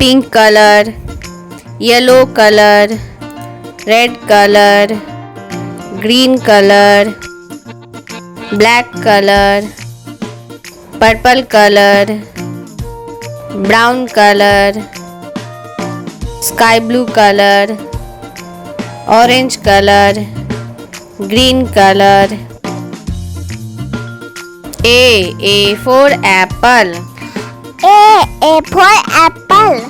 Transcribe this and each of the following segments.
pink color, yellow color, red color, green color, black color, purple color, brown color, sky blue color, orange color, green color. A for apple. A for apple.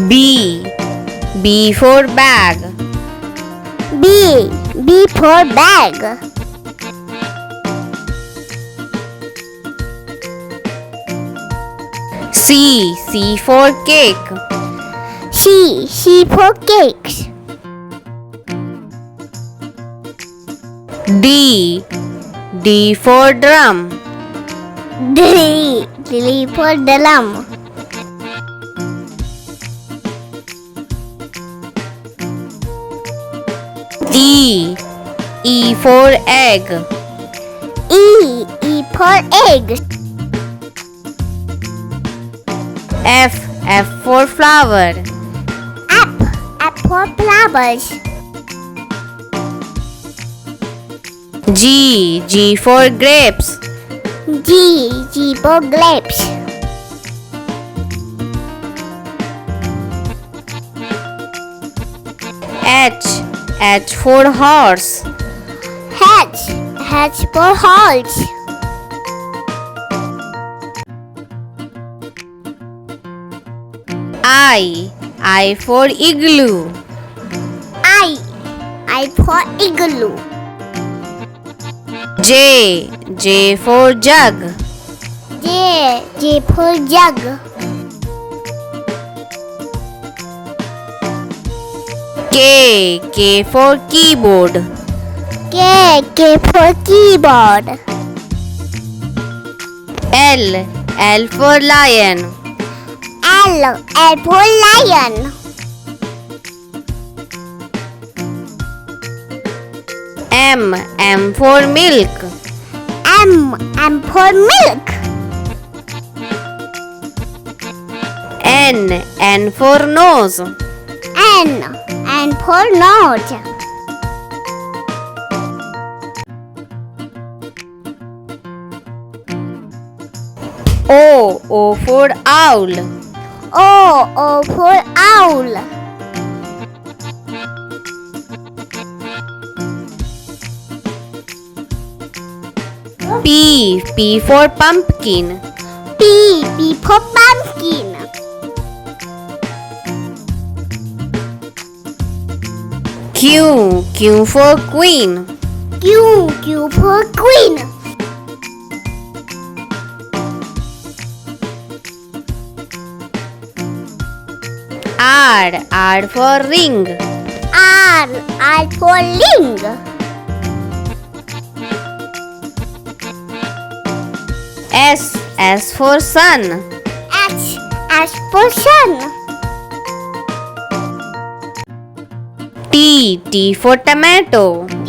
B for bag. B for bag. C for cake. C for cakes. D for drum. D for drum. E for egg. E for egg. F for flower. F for flowers. G for grapes. G for grapes. H for horse. H for horse. I for igloo. I for igloo. J for jug. J for jug. K for keyboard. K for keyboard. L for lion. L for lion. M for milk. M for milk. N for nose. N for nose. O for owl. O for owl. P for pumpkin. P for pumpkin. Q for queen. Q for queen. R for ring. R for ring. S for sun. S for sun. T for tomato. T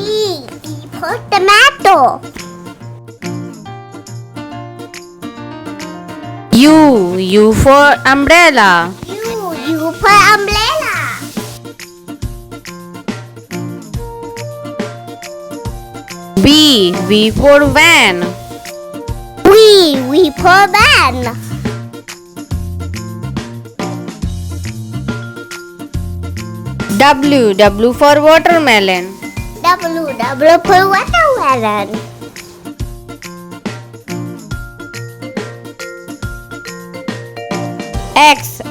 for tomato. U for umbrella. U for umbrella. V for van. V for van. W for watermelon. W for watermelon.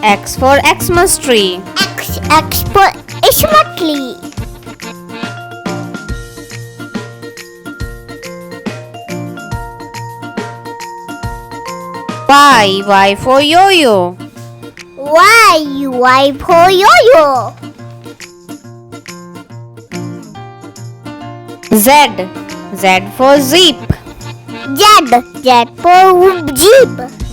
X for Xmas tree. X for Xmas tree. Y for yo-yo. Y for yo-yo. Z for zip. Z for jeep.